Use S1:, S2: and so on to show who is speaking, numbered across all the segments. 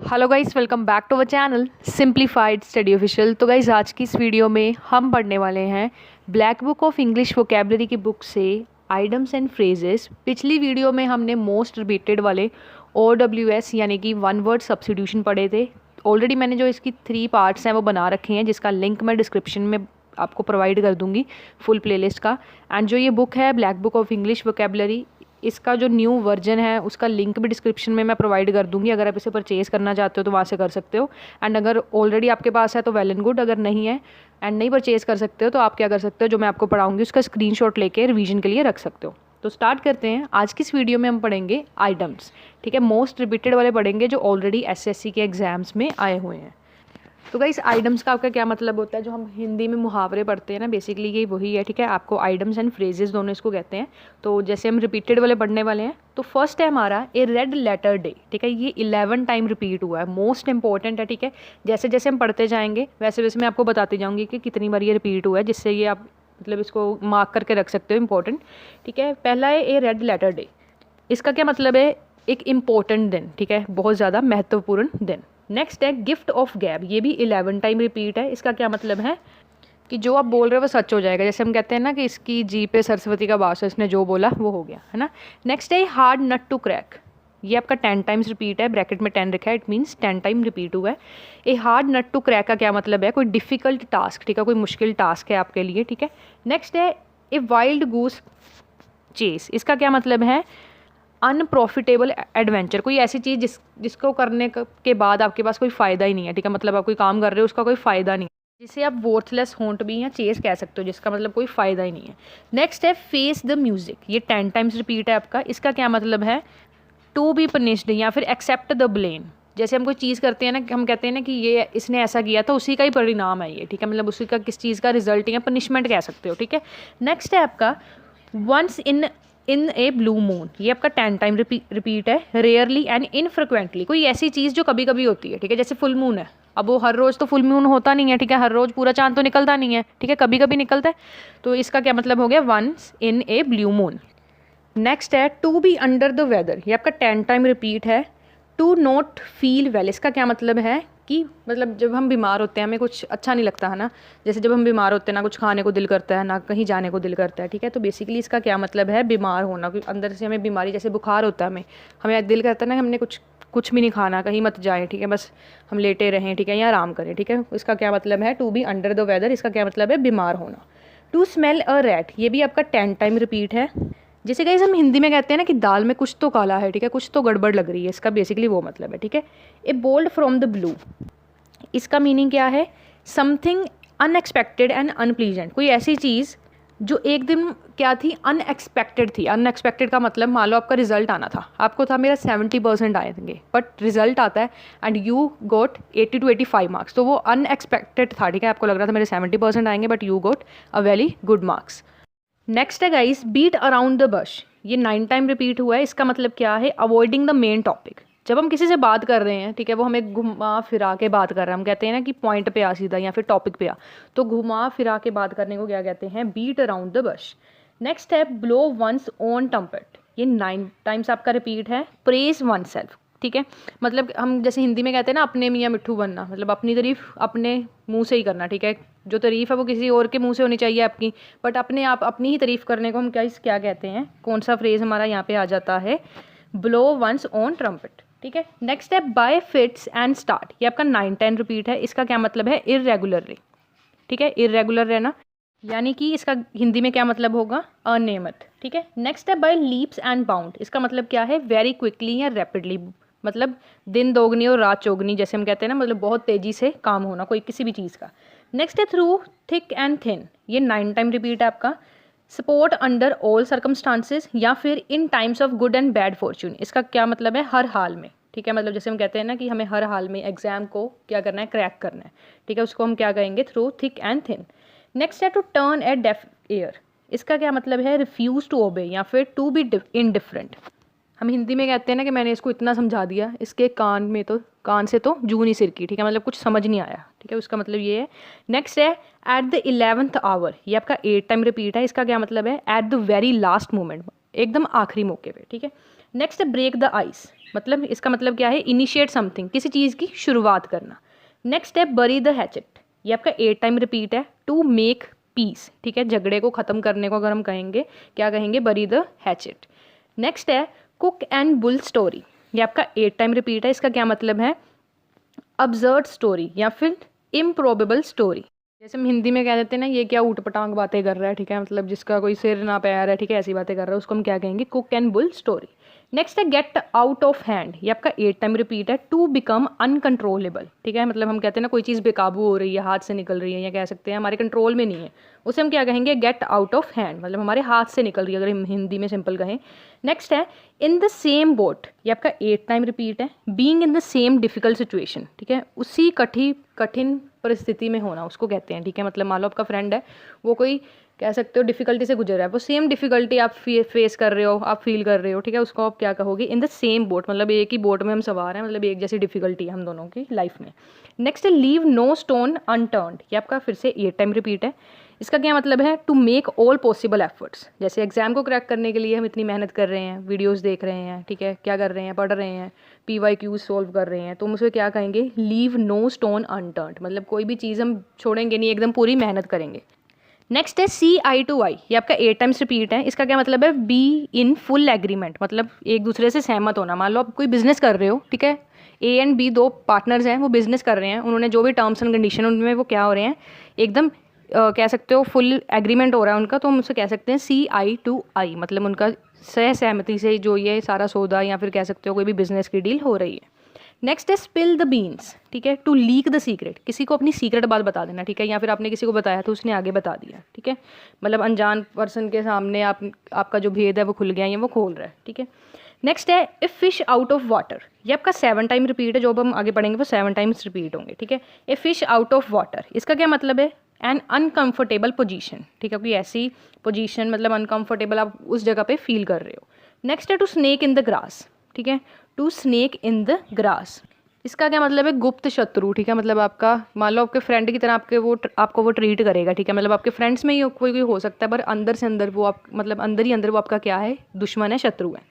S1: Hello guys, welcome back to our channel simplified study official. तो guys, आज की इस वीडियो में हम पढ़ने वाले हैं black book of English vocabulary की बुक से आइटम्स एंड फ्रेजेस। पिछली वीडियो में हमने मोस्ट रिपीटेड वाले OWS यानी कि वन वर्ड सब्स्टिट्यूशन पढ़े थे। ऑलरेडी मैंने जो इसकी 3 पार्ट्स हैं वो बना रखे हैं, जिसका लिंक मैं डिस्क्रिप्शन में आपको प्रोवाइड कर दूंगी, फुल प्लेलिस्ट का। एंड जो ये बुक है black book of English vocabulary, इसका जो न्यू वर्जन है उसका लिंक भी डिस्क्रिप्शन में मैं प्रोवाइड कर दूंगी। अगर आप इसे परचेज़ करना चाहते हो तो वहाँ से कर सकते हो। एंड अगर ऑलरेडी आपके पास है तो वेल एंड गुड, अगर नहीं है एंड नहीं परचेज़ कर सकते हो तो आप क्या कर सकते हो, जो मैं आपको पढ़ाऊंगी उसका स्क्रीनशॉट लेके रिवीजन के लिए रख सकते हो। तो स्टार्ट करते हैं। आज की इस वीडियो में हम पढ़ेंगे आइटम्स, ठीक है। मोस्ट रिपीटेड वाले पढ़ेंगे जो ऑलरेडी SSC के एग्जाम्स में आए हुए हैं। तो गाइस, आइटम्स का आपका क्या मतलब होता है? जो हम हिंदी में मुहावरे पढ़ते हैं ना, बेसिकली ये वही है, ठीक है। आपको आइटम्स एंड फ्रेजेस दोनों इसको कहते हैं। तो जैसे हम रिपीटेड वाले पढ़ने वाले हैं, तो फर्स्ट है हमारा ए रेड लेटर डे, ठीक है। ये 11 टाइम रिपीट हुआ है, मोस्ट इंपॉर्टेंट है, ठीक है। जैसे जैसे हम पढ़ते जाएंगे वैसे वैसे मैं आपको बताती जाऊँगी कि कितनी बार ये रिपीट हुआ है, जिससे ये आप मतलब इसको मार्क करके रख सकते हो, इंपॉर्टेंट, ठीक है। पहला है ए रेड लेटर डे। इसका क्या मतलब है? एक इम्पोर्टेंट दिन, ठीक है, बहुत ज़्यादा महत्वपूर्ण दिन। नेक्स्ट है गिफ्ट ऑफ गैब। ये भी 11 टाइम रिपीट है। इसका क्या मतलब है कि जो आप बोल रहे हो वो सच हो जाएगा। जैसे हम कहते हैं ना कि इसकी जी पे सरस्वती का वास है, इसने जो बोला वो हो गया, है ना। नेक्स्ट है हार्ड नट टू क्रैक। ये आपका 10 टाइम्स रिपीट है, ब्रैकेट में 10 रखा है, इट मीन्स 10 टाइम रिपीट हुआ है। A hard nut to crack का क्या मतलब है? कोई डिफ़िकल्ट टास्क, ठीक है, कोई मुश्किल टास्क है आपके लिए, ठीक है। नेक्स्ट है ए वाइल्ड गूस चेस। इसका क्या मतलब है? Unprofitable adventure. कोई ऐसी चीज़ जिसको करने के बाद आपके पास कोई फ़ायदा ही नहीं है, ठीक है। मतलब आप कोई काम कर रहे हो, उसका कोई फ़ायदा नहीं है, जिसे आप वर्थलेस होंट भी या चेस कह सकते हो, जिसका मतलब कोई फ़ायदा ही नहीं है। नेक्स्ट है फेस द म्यूज़िक। ये 10 टाइम्स रिपीट है आपका। इसका क्या मतलब है? टू बी पनिश्ड या फिर एक्सेप्ट द ब्लेम। जैसे हम कोई चीज़ करते हैं ना, हम कहते हैं ना कि ये इसने ऐसा किया था, उसी का ही परिणाम है ये, ठीक है। मतलब उसी का किस चीज़ का रिजल्ट या पनिशमेंट कह सकते हो, ठीक है। नेक्स्ट है आपका once in a blue moon. ये आपका 10 टाइम रिपीट है। Rarely and infrequently. कोई ऐसी चीज़ जो कभी कभी होती है, ठीक है। जैसे फुल मून है, अब वो हर रोज़ तो फुल मून होता नहीं है, ठीक है। हर रोज़ पूरा चांद तो निकलता नहीं है, ठीक है, कभी कभी निकलता है। तो इसका क्या मतलब हो गया? Once in a blue moon. Next है to be under the weather. ये आपका 10 टाइम रिपीट है। To not feel well. इसका क्या मतलब है कि मतलब जब हम बीमार होते हैं हमें कुछ अच्छा नहीं लगता है ना। जैसे जब हम बीमार होते हैं ना कुछ खाने को दिल करता है, ना कहीं जाने को दिल करता है, ठीक है। तो बेसिकली इसका क्या मतलब है? बीमार होना, कोई अंदर से हमें बीमारी, जैसे बुखार होता है हमें दिल करता है ना, हमने कुछ भी नहीं खाना, कहीं मत जाएं, ठीक है, बस हम लेटे रहें, ठीक है, या आराम करें, ठीक है। इसका क्या मतलब है? To be under the weather. इसका क्या मतलब है? बीमार होना। To smell a rat. ये भी आपका 10 टाइम रिपीट है। जैसे गाइस हम हिंदी में कहते हैं ना कि दाल में कुछ तो काला है, ठीक है, कुछ तो गड़बड़ लग रही है, इसका बेसिकली वो मतलब है, ठीक है। ए बोल्ड फ्रॉम द ब्लू। इसका मीनिंग क्या है? Something unexpected and unpleasant. कोई ऐसी चीज़ जो एक दिन क्या थी? अनएक्सपेक्टेड थी। अनएक्सपेक्टेड का मतलब मान लो आपका रिजल्ट आना था, आपको था मेरा 70% आएंगे, बट रिजल्ट आता है and you got 80 to 85 marks. तो वो अनएक्सपेक्टेड था, ठीक है। आपको लग रहा था मेरे 70% आएंगे, but you got a very good marks. Next है guys beat around the bush. ये 9 टाइम रिपीट हुआ है। इसका मतलब क्या है? Avoiding the main topic. जब हम किसी से बात कर रहे हैं, ठीक है, वो हमें घुमा फिरा के बात कर रहा है, हम कहते हैं ना कि पॉइंट पे आ सीधा या फिर टॉपिक पे आ, तो घुमा फिरा के बात करने को क्या कहते हैं? Beat around the bush. Next है ब्लो वंस ओन टम्पट। ये 9 टाइम्स आपका रिपीट है। प्रेज वन सेल्फ, ठीक है। मतलब हम जैसे हिंदी में कहते हैं ना अपने मियाँ मिट्ठू बनना, मतलब अपनी तारीफ अपने मुंह से ही करना, ठीक है। जो तारीफ है वो किसी और के मुंह से होनी चाहिए आपकी, बट अपने आप अपनी ही तारीफ करने को हम क्या कहते हैं? कौन सा फ्रेज हमारा यहाँ पे आ जाता है? ब्लो वंस ऑन ट्रम्पेट, ठीक है। नेक्स्ट है बाय फिट्स एंड स्टार्ट। ये आपका 9 10 रिपीट है। इसका क्या मतलब है? इररेगुलरली, ठीक है, इररेगुलर रहना, यानी कि इसका हिंदी में क्या मतलब होगा? अनियमित, ठीक है। नेक्स्ट है बाय लीप्स एंड बाउंड। इसका मतलब क्या है? वेरी क्विकली या रैपिडली, मतलब दिन दोगुनी और रात चौगुनी, जैसे हम कहते हैं ना, मतलब बहुत तेज़ी से काम होना कोई किसी भी चीज़ का। नेक्स्ट है थ्रू थिक एंड थिन। ये 9 टाइम रिपीट है आपका। सपोर्ट अंडर ऑल सर्कमस्टांसेस या फिर in times of good and bad fortune. इसका क्या मतलब है? हर हाल में, ठीक है। मतलब जैसे हम कहते हैं ना कि हमें हर हाल में एग्जाम को क्या करना है? क्रैक करना है, ठीक है। उसको हम क्या कहेंगे? Through thick and thin. Next है to turn a deaf ear. इसका क्या मतलब है? रिफ्यूज़ टू ओबे या फिर टू बी इनडिफरेंट। हम हिंदी में कहते हैं ना कि मैंने इसको इतना समझा दिया, इसके कान से तो जून ही सिर की, ठीक है, मतलब कुछ समझ नहीं आया, ठीक है, उसका मतलब ये है। नेक्स्ट है एट द 11th आवर। ये आपका 8 टाइम रिपीट है। इसका क्या मतलब है? At the very last moment, एकदम आखिरी मौके पे, ठीक है। नेक्स्ट है ब्रेक द आइस, मतलब इसका मतलब क्या है, इनिशिएट समथिंग, किसी चीज़ की शुरुआत करना। नेक्स्ट है बरी द हैचेट, ये आपका 8 टाइम रिपीट है। टू मेक पीस, ठीक है, झगड़े को ख़त्म करने को अगर हम कहेंगे क्या कहेंगे, बरी द हैचेट। नेक्स्ट है कुक एंड बुल स्टोरी, ये आपका 8 टाइम रिपीट है। इसका क्या मतलब है, अब्सर्ड स्टोरी या फिर इम्प्रोबेबल स्टोरी। जैसे हम हिंदी में कह देते हैं ना, ये क्या ऊट पटांग बातें कर रहा है, ठीक है, मतलब जिसका कोई सिर ना पैर है, ठीक है, ऐसी बातें कर रहा है, उसको हम क्या कहेंगे, cook and bull story. Next है गेट आउट ऑफ हैंड, ये आपका 8 टाइम रिपीट है। टू बिकम अनकंट्रोलेबल, ठीक है, मतलब हम कहते हैं ना कोई चीज़ बेकाबू हो रही है, हाथ से निकल रही है, या कह सकते हैं हमारे कंट्रोल में नहीं है, उसे हम क्या कहेंगे, गेट आउट ऑफ हैंड, मतलब हमारे हाथ से निकल रही है, अगर हम हिंदी में सिंपल कहें। नेक्स्ट है इन द सेम बोट, ये आपका 8 टाइम रिपीट है। Being in the same difficult situation, ठीक है, उसी कठिन परिस्थिति में होना उसको कहते हैं, ठीक है, मतलब मान लो आपका फ्रेंड है, वो कोई कह सकते हो डिफिकल्टी से गुजर रहा है, वो सेम डिफिकल्टी आप फेस कर रहे हो, आप फील कर रहे हो, ठीक है, उसको आप क्या कहोगे, इन द सेम बोट, मतलब एक ही बोट में हम सवार हैं, मतलब एक जैसी डिफिकल्टी है हम दोनों की लाइफ में। नेक्स्ट है लीव नो स्टोन अनटर्न्ड, ये आपका फिर से 8 टाइम रिपीट है। इसका क्या मतलब है, to make all possible efforts, जैसे एग्जाम को क्रैक करने के लिए हम इतनी मेहनत कर रहे हैं, वीडियोस देख रहे हैं, ठीक है, क्या कर रहे हैं, पढ़ रहे हैं, PYQ सॉल्व कर रहे हैं, तो हम उसे क्या कहेंगे, लीव नो स्टोन अनटर्न्ड, मतलब कोई भी चीज़ हम छोड़ेंगे नहीं, एकदम पूरी मेहनत करेंगे। नेक्स्ट है CI to I, ये आपका 8 टाइम्स रिपीट है। इसका क्या मतलब है, बी इन फुल एग्रीमेंट, मतलब एक दूसरे से सहमत होना। मान लो आप कोई बिजनेस कर रहे हो, ठीक है, A एंड B दो पार्टनर्स हैं, वो बिजनेस कर रहे हैं, उन्होंने जो भी टर्म्स एंड कंडीशन उनमें वो क्या हो रहे हैं, एकदम कह सकते हो फुल एग्रीमेंट हो रहा है उनका, तो हम उसे कह सकते हैं CI to I, मतलब उनका सहमति से जो ये सारा सौदा या फिर कह सकते हो कोई भी बिजनेस की डील हो रही है। नेक्स्ट है स्पिल द बीन्स, ठीक है, टू लीक द सीक्रेट, किसी को अपनी सीक्रेट बात बता देना, ठीक है, या फिर आपने किसी को बताया तो उसने आगे बता दिया, ठीक है, मतलब अनजान पर्सन के सामने आपका जो भेद है वो खुल गया या वो खोल रहा है, ठीक है। नेक्स्ट है a fish out of water, ये आपका 7 टाइम रिपीट है, जो अब हम आगे पढ़ेंगे वो 7 टाइम्स रिपीट होंगे, ठीक है। A fish out of water, इसका क्या मतलब है, एन अनकंफर्टेबल पोजीशन, ठीक है, कोई ऐसी पोजीशन मतलब अनकंफर्टेबल आप उस जगह पे फील कर रहे हो। नेक्स्ट है to snake in the grass, ठीक है, to snake in the grass, इसका क्या मतलब है, गुप्त शत्रु, ठीक है, मतलब आपका मान लो आपके फ्रेंड की तरह आपको वो ट्रीट करेगा, ठीक है, मतलब आपके फ्रेंड्स में ही कोई हो सकता है, पर अंदर से अंदर वो आप मतलब अंदर ही अंदर वो आपका क्या है, दुश्मन है, शत्रु है।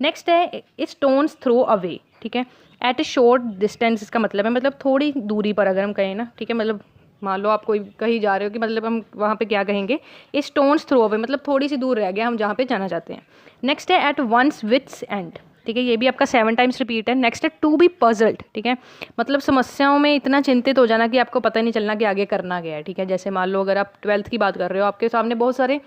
S1: नेक्स्ट है स्टोन्स थ्रो अवे, ठीक है, एट ए शॉर्ट डिस्टेंस, इसका मतलब है मतलब थोड़ी दूरी पर अगर हम कहें ना, ठीक है, मतलब मान लो आप कोई कहीं जा रहे हो कि मतलब हम वहाँ पे क्या कहेंगे, स्टोन्स थ्रो अवे, मतलब थोड़ी सी दूर रह गया हम जहाँ पे जाना चाहते हैं। नेक्स्ट है एट वंस विथ्स एंड, ठीक है, ये भी आपका 7 टाइम्स रिपीट है। नेक्स्ट है टू बी पजल्ड, ठीक है, मतलब समस्याओं में इतना चिंतित हो जाना कि आपको पता नहीं चलना कि आगे करना क्या है, ठीक है, जैसे मान लो अगर आप 12th की बात कर रहे हो, आपके सामने बहुत सारे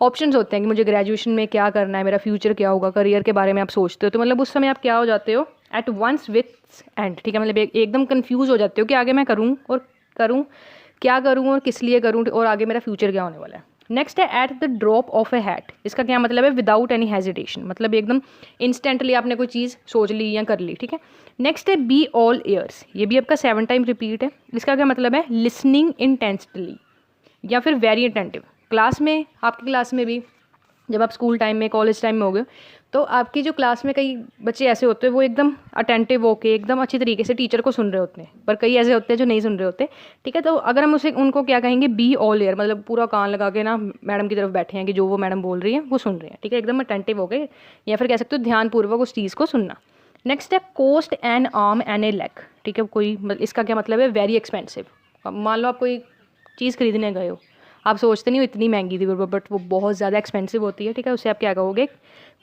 S1: ऑप्शंस होते हैं कि मुझे ग्रेजुएशन में क्या करना है, मेरा फ्यूचर क्या होगा, करियर के बारे में आप सोचते हो, तो मतलब उस समय आप क्या हो जाते हो, एट वंस विथ्स एंड, ठीक है, मतलब एकदम कन्फ्यूज़ हो जाते हो कि आगे मैं करूँ क्या करूँ और किस लिए करूँ और आगे मेरा फ्यूचर क्या होने वाला है। नेक्स्ट है at the drop of A hat, इसका क्या मतलब है, विदाउट एनी हेजिटेशन, मतलब एकदम इंस्टेंटली आपने कोई चीज़ सोच ली या कर ली, ठीक है। नेक्स्ट है बी ऑल ईयर्स, ये भी आपका 7 टाइम रिपीट है। इसका क्या मतलब है, लिसनिंग इंटेंसली या फिर वेरी अटेंटिव। क्लास में, आपकी क्लास में भी जब आप स्कूल टाइम में कॉलेज टाइम में हो गए तो आपकी जो क्लास में कई बच्चे ऐसे होते हैं वो एकदम अटेंटिव होके एकदम अच्छी तरीके से टीचर को सुन रहे होते हैं, पर कई ऐसे होते हैं जो नहीं सुन रहे होते, ठीक है। तो अगर हम उनको क्या कहेंगे, बी ऑल ईयर, मतलब पूरा कान लगा के ना मैडम की तरफ बैठे हैं कि जो वो मैडम बोल रही है वो सुन रहे हैं, ठीक है, एकदम अटेंटिव हो गए, या फिर कह सकते हो ध्यानपूर्वक उस चीज़ को सुनना। नेक्स्ट है cost an arm an a leg, ठीक है, इसका क्या मतलब है, वेरी एक्सपेंसिव। मान लो आप कोई चीज़ खरीदने गए हो, आप सोचते नहीं हो इतनी महंगी थी, बट वो बहुत ज़्यादा एक्सपेंसिव होती है, ठीक है, उसे आप क्या कहोगे,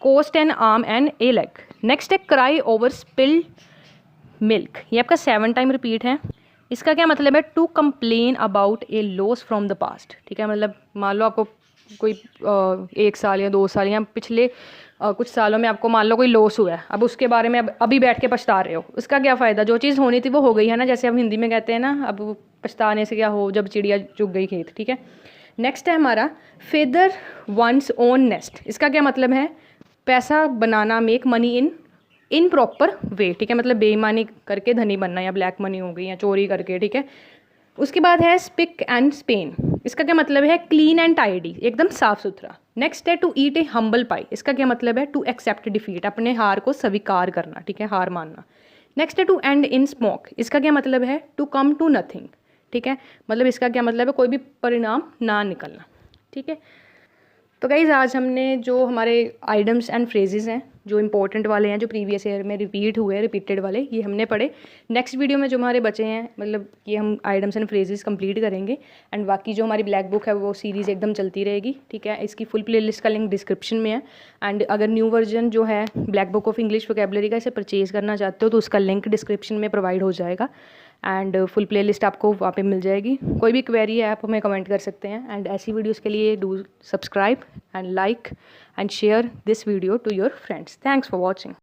S1: cost an arm and a leg. Next है क्राई ओवर स्पिल्ड मिल्क, ये आपका 7 टाइम रिपीट है। इसका क्या मतलब है, to complain about a loss from the past, ठीक है, मतलब मान लो आपको कोई 1 साल या 2 साल या पिछले कुछ सालों में आपको मान लो कोई लॉस हुआ है, अब उसके बारे में अभी बैठ के पछता रहे हो, उसका क्या फ़ायदा, जो चीज़ होनी थी वो हो गई है ना, जैसे हम हिंदी में कहते हैं ना, अब पछताने से क्या हो, जब चिड़िया चुग गई खेत, ठीक है। नेक्स्ट है हमारा फेदर वंस ओन नेस्ट, इसका क्या मतलब है, पैसा बनाना, make money in proper way, ठीक है, मतलब बेईमानी करके धनी बनना, या ब्लैक मनी हो गई या चोरी करके, ठीक है। उसके बाद है स्पिक एंड स्पेन, इसका क्या मतलब है, क्लीन एंड टाइडी, एकदम साफ सुथरा। नेक्स्ट है टू ईट ए हम्बल पाई, इसका क्या मतलब है, टू एक्सेप्ट डिफीट, अपने हार को स्वीकार करना, ठीक है, हार मानना। नेक्स्ट है टू एंड इन स्मोक, इसका क्या मतलब है, टू कम टू नथिंग, ठीक है, मतलब इसका क्या मतलब है, कोई भी परिणाम ना निकलना, ठीक है। तो गाइज़ आज हमने जो हमारे आइडम्स एंड फ्रेजेस हैं जो इंपॉर्टेंट वाले हैं, जो प्रीवियस ईयर में रिपीट हुए, रिपीटेड वाले, ये हमने पढ़े। नेक्स्ट वीडियो में जो हमारे बचे हैं, मतलब ये हम आइटम्स एंड फ्रेजेस कंप्लीट करेंगे। एंड बाकी जो हमारी ब्लैक बुक है वो सीरीज़ एकदम चलती रहेगी, ठीक है। इसकी फुल प्लेलिस्ट का लिंक डिस्क्रिप्शन में है। एंड अगर न्यू वर्जन जो है black book of English vocabulary का, इसे परचेज़ करना चाहते हो तो उसका लिंक डिस्क्रिप्शन में प्रोवाइड हो जाएगा। एंड फुल प्लेलिस्ट आपको वहाँ पे मिल जाएगी। कोई भी क्वेरी है आप हमें कमेंट कर सकते हैं। एंड ऐसी वीडियोज़ के लिए do subscribe and like and share this video to your friends. Thanks for watching.